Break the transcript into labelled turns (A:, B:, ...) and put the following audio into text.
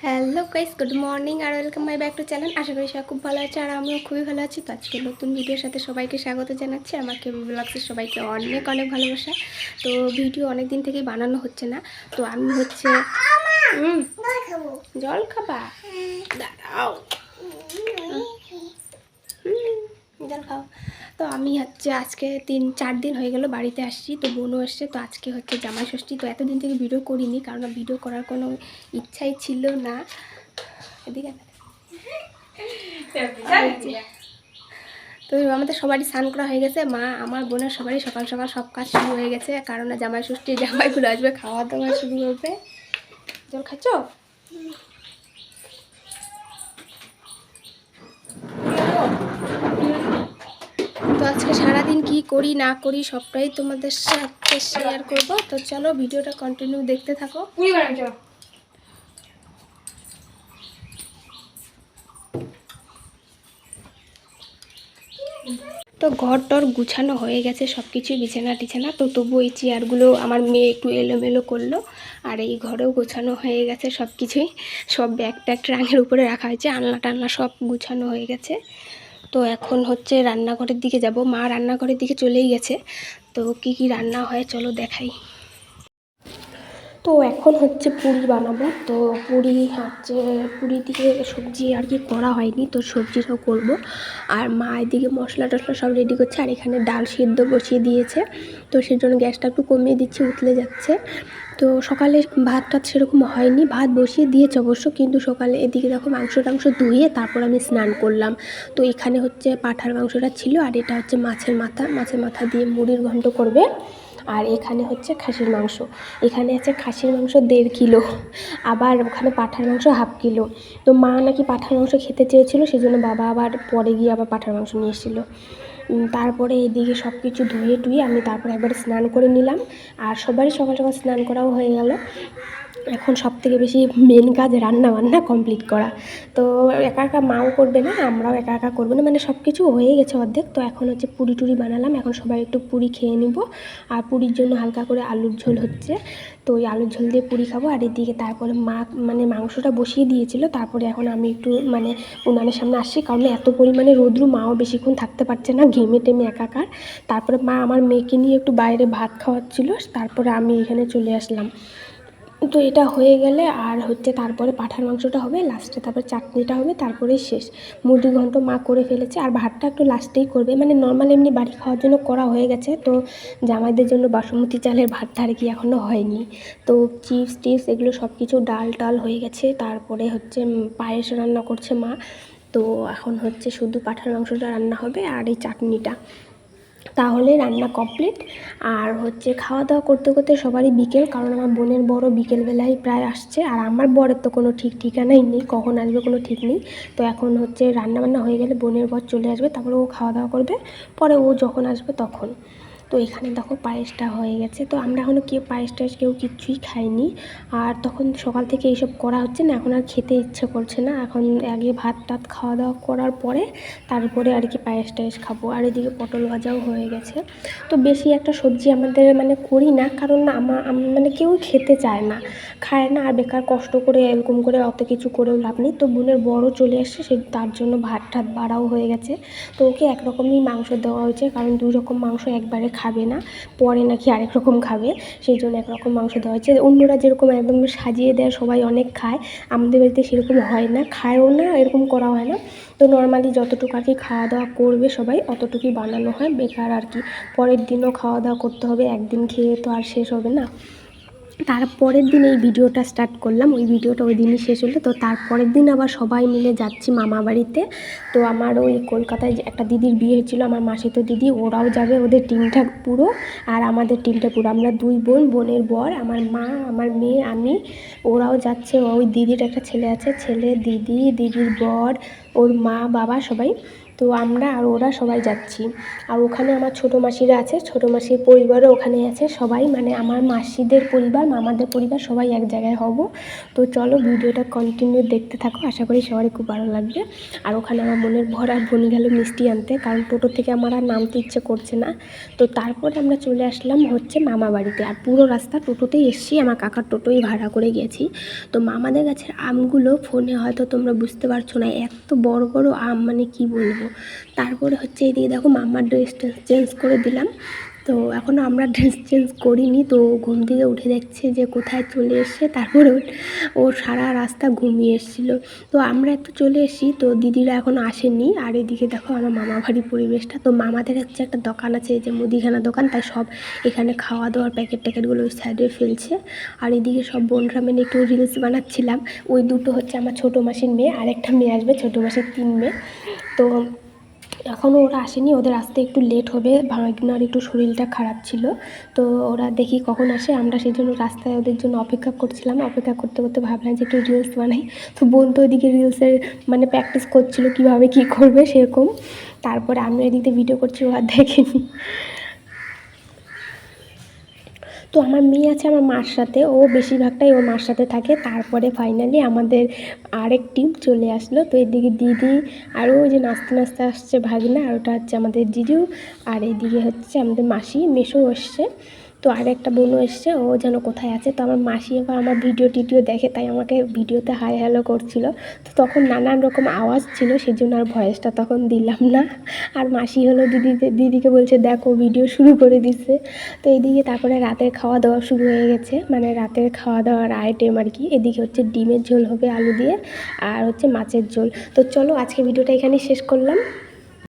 A: Hello guys, good morning আর welcome my back to channel. আশা করি সবাই খুব ভালো আছে আর আমিও খুবই ভালো আছি। তো আজকে নতুন ভিডিওর সাথে সবাইকে স্বাগত জানাচ্ছি। আমার কেবি ব্লগসের সবাইকে অনেক অনেক ভালোবাসা। তো ভিডিও অনেক দিন থেকেই বানানো হচ্ছে না, তো আমি হচ্ছে জল খাবা, দাঁড়াও, জল খাও। তো আমি হচ্ছে আজকে 3-4 দিন হয়ে গেল বাড়িতে আসছি, তো বোনও এসছে। তো আজকে হচ্ছে জামাই ষষ্ঠী, তো এতদিন থেকে ভিডিও করিনি কারণ ভিডিও করার কোনো ইচ্ছাই ছিল না। এদিকে তো আমাদের সবারই স্নান করা হয়ে গেছে, মা আমার বোনের সবারই সকাল সকাল সব কাজ শুরু হয়ে গেছে, কারণ জামাই ষষ্ঠী জামাইগুলো আসবে, খাওয়া দাওয়া শুরু করবে। জল খাচ্ছ? তো আজকে সারাদিন কি করি না করি সবটাই তোমাদের সাথে শেয়ার করব। তো চলো ভিডিওটা কন্টিনিউ দেখতে থাকো। তো ঘর টর গুছানো হয়ে গেছে সব কিছুই, বিছানা টিছানা। তো তবু এই চেয়ারগুলো আমার মেয়ে একটু এলোমেলো করলো, আর এই ঘরেও গোছানো হয়ে গেছে সব কিছুই। সব ব্যাগ ট্যাগ ট্রাঙের উপরে রাখা হয়েছে, আলনা টালনা সব গুছানো হয়ে গেছে। তো এখন হচ্ছে রান্নাঘরের দিকে যাব, মা রান্নাঘরের দিকে চলেই গেছে। তো কি কি রান্না হয় চলো দেখাই। তো এখন হচ্ছে পুরি বানাবো। তো পুরি হচ্ছে, পুরি দিয়ে সবজি আর কি করা হয়নি, তো সবজিটাও করব। আর মা এদিকে মশলা টশলা সব রেডি করছে, আর এখানে ডাল সিদ্ধ বসিয়ে দিয়েছে। তো সেই জন্য গ্যাসটা একটু কমিয়ে দিচ্ছি, উতলে যাচ্ছে। তো সকালে ভাত টাত সেরকম হয়নি, ভাত বসিয়ে দিয়েছে অবশ্য, কিন্তু সকালে এদিকে দেখো মাংস টাংস ধুয়ে তারপর আমি স্নান করলাম। তো এখানে হচ্ছে পাঁঠার মাংসটা ছিল, আর এটা হচ্ছে মাছের মাথা দিয়ে মুড়ির ঘন্ট করবে। আর এখানে হচ্ছে খাসির মাংস, এখানে আছে খাসির মাংস 1.5 কিলো, আবার ওখানে পাঁঠার মাংস 1/2 কিলো। তো মা নাকি পাঁঠার মাংস খেতে চেয়েছিলো, সেই জন্য বাবা আবার পরে গিয়ে আবার পাঁঠার মাংস নিয়ে এসেছিলো। তারপরে এদিকে সব কিছু ধুয়ে টুয়ে আমি তারপরে একবার স্নান করে নিলাম। আর সবারই সকাল সকাল স্নান করাও হয়ে গেল। এখন সবথেকে বেশি মেন কাজ রান্না বান্না কমপ্লিট করা। তো একা একা মাও করবে না, আমরাও একা একা করবো না, মানে সব কিছু হয়ে গেছে অর্ধেক। তো এখন হচ্ছে পুরি টুরি বানালাম, এখন সবাই একটু পুরি খেয়ে নিব। আর পুরির জন্য হালকা করে আলুর ঝোল হচ্ছে, তো ওই আলুর ঝোল দিয়ে পুরি খাবো। আর এদিকে তারপরে মা মানে মাংসটা বসিয়ে দিয়েছিল, তারপরে এখন আমি একটু মানে উনানের সামনে আসছি, কারণ এত পরিমাণে রোদ্রু, মাও বেশিক্ষণ থাকতে পারছে না, ঘেমে টেমে একাকার। তারপরে মা আমার মেয়েকে নিয়ে একটু বাইরে ভাত খাওয়াচ্ছিল, তারপরে আমি এখানে চলে আসলাম। তো এটা হয়ে গেলে আর হচ্ছে তারপরে পাঁঠার মাংসটা হবে লাস্টে, তারপর চাটনিটা হবে, তারপরেই শেষ। মুরগি ঘন্ট মা করে ফেলেছে, আর ভাতটা একটু লাস্টেই করবে, মানে নর্মাল এমনি বাড়ি খাওয়ার জন্য করা হয়ে গেছে। তো জামাইদের জন্য বাসমতি চালের ভাতটা আর কি এখনও হয়নি। তো চিপস টিপস এগুলো সব কিছু ডাল টাল হয়ে গেছে, তারপরে হচ্ছে পায়েস রান্না করছে মা। তো এখন হচ্ছে শুধু পাঁঠার মাংসটা রান্না হবে আর এই চাটনিটা, তাহলে রান্না কমপ্লিট। আর হচ্ছে খাওয়া দাওয়া করতে করতে সবারই বিকেল, কারণ আমার বোনের বড় বিকেলবেলায় প্রায় আসছে, আর আমার বরের তো কোনো ঠিক ঠিকানাই নেই, কখন আসবে কোনো ঠিক নেই। তো এখন হচ্ছে রান্নাবান্না হয়ে গেলে বোনের বর চলে আসবে, তারপরে ও খাওয়া দাওয়া করবে, পরে ও যখন আসবে তখন। তো এখানে দেখো পায়েসটা হয়ে গেছে। তো আমরা এখনও কেউ পায়েস টায়েস কেউ কিচ্ছুই খাইনি, আর তখন সকাল থেকে এইসব করা হচ্ছে না, এখন আর খেতে ইচ্ছে করছে না। এখন আগে ভাত টাত খাওয়া দাওয়া করার পরে তারপরে আর কি পায়েস টায়েস খাবো। আর এদিকে পটল ভাজাও হয়ে গেছে। তো বেশি একটা সবজি আমাদের মানে করি না, কারণ মানে কেউ খেতে চায় না, খায় না, আর বেকার কষ্ট করে এরকম করে অত কিছু করেও লাভ নেই। তো বোনের বড় চলে আসছে, সে তার জন্য ভাত ঠাত বাড়াও হয়ে গেছে। তো ওকে একরকমই মাংস দেওয়া হয়েছে, কারণ 2 রকম মাংস একবারে খাবে না, পরে নাকি আরেক রকম খাবে, সেই জন্য একরকম মাংস দেওয়া হয়েছে। অন্যরা যেরকম একদম সাজিয়ে দেয়, সবাই অনেক খায়, আমাদের বাড়িতে সেরকম হয় না, খায়ও না, এরকম করা হয় না। তো নর্মালি যতটুকু আর কি খাওয়া দাওয়া করবে সবাই অতটুকুই বানানো হয়, বেকার আর কি পরের দিনও খাওয়া দাওয়া করতে হবে, একদিন খেয়ে তো আর শেষ হবে না। তারপরের দিন এই ভিডিওটা স্টার্ট করলাম, ওই ভিডিওটা ওই দিনই শেষ হলো। তো তারপরের দিন আবার সবাই মিলে যাচ্ছি মামা বাড়িতে। তো আমার ওই কলকাতায় যে একটা দিদির বিয়ে হয়েছিলো, আমার মাসিতো দিদি, ওরাও যাবে, ওদের টিমটা পুরো, আর আমাদের টিমটা পুরো, আমরা 2 বোন, বোনের বর, আমার মা, আমার মেয়ে, আমি, ওরাও যাচ্ছে। ওই দিদির একটা ছেলে আছে, ছেলে, দিদি, দিদির বর, ওর মা বাবা সবাই। তো আমরা আর ওরা সবাই যাচ্ছি। আর ওখানে আমার ছোটো মাসিরা আছে, ছোটো মাসির পরিবারও ওখানে আছে, সবাই মানে আমার মাসিদের পরিবার, মামাদের পরিবার সবাই এক জায়গায় হব। তো চলো ভিডিওটা কন্টিনিউ দেখতে থাকো, আশা করি সবারই খুব ভালো লাগবে। আর ওখানে আমার মনের ভরা বোন গেল মিষ্টি আনতে, কারণ টোটো থেকে আমার আর নামতে ইচ্ছে করছে না। তো তারপরে আমরা চলে আসলাম হচ্ছে মামা বাড়িতে। আর পুরো রাস্তা টোটোতেই এসেছি, আমার কাকার টোটোই ভাড়া করে গেছি। তো মামাদের গাছের আমগুলো ফোনে হয়তো তোমরা বুঝতে পারছো না, এত বড় বড় আম মানে কি বলবো। তারপরে হচ্ছে এদিকে দেখো মামার ড্রেসটা চেঞ্জ করে দিলাম। তো এখনও আমরা ড্রেস চেঞ্জ করিনি। তো ঘুম থেকে উঠে দেখছে যে কোথায় চলে এসছে, তারপরে ও সারা রাস্তা ঘুমিয়ে এসেছিলো। তো আমরা একটু চলে এসেছি, তো দিদিরা এখন আসেনি। আর এদিকে দেখো আমার মামা বাড়ির পরিবেশটা। তো মামাদের হচ্ছে একটা দোকান আছে, এই যে মুদিখানা দোকান, তাই সব এখানে খাওয়া দাওয়ার প্যাকেট ট্যাকেটগুলো ওই সাইডে ফেলছে। আর এদিকে সব বোনরা মিলে একটু রিলস বানাচ্ছিলাম। ওই দুটো হচ্ছে আমার ছোটো মাসির মেয়ে, আর একটা মেয়ে আসবে, ছোটো মাসির 3 মেয়ে। তো এখনও ওরা আসেনি, ওদের আসতে একটু লেট হবে, ভাগনার একটু শরীরটা খারাপ ছিল। তো ওরা দেখি কখন আসে, আমরা সেই জন্য রাস্তায় ওদের জন্য অপেক্ষা করছিলাম। অপেক্ষা করতে করতে ভাবলাম যে একটু রিলস বানাই। তো বোন তো ওইদিকে রিলসের মানে প্র্যাকটিস করছিল কীভাবে কী করবে সেরকম। তারপরে আমি এদিকে ভিডিও করছি, ও আর দেখেনি। তো আমার মেয়ে আছে আমার মার সাথে, ও বেশিরভাগটাই ওর মার সাথে থাকে। তারপরে ফাইনালি আমাদের আরেক টিম চলে আসলো। তো এদিকে দিদি আর ওই যে নাচতে নাচতে আসছে ভাগনা, আর ওটা হচ্ছে আমাদের জিজু। আর এদিকে হচ্ছে আমাদের মাসি মেসো এসছে। তো আর একটা বোনও এসছে, ও যেন কোথায় আছে। তো আমার মাসি এবার আমার ভিডিও টিডিও দেখে, তাই আমাকে ভিডিওতে হাই হ্যালো করছিল। তো তখন নানান রকম আওয়াজ ছিল, সেই জন্য আর ভয়েসটা তখন দিলাম না। আর মাসি হলো দিদিকে বলছে দেখো ভিডিও শুরু করে দিচ্ছে। তো এদিকে তারপরে রাতের খাওয়া দাওয়া শুরু হয়ে গেছে, মানে রাতের খাওয়া দাওয়ার আইটেম আর কি। এদিকে হচ্ছে ডিমের ঝোল হবে আলু দিয়ে, আর হচ্ছে মাছের ঝোল। তো চলো আজকে ভিডিওটা এখানেই শেষ করলাম।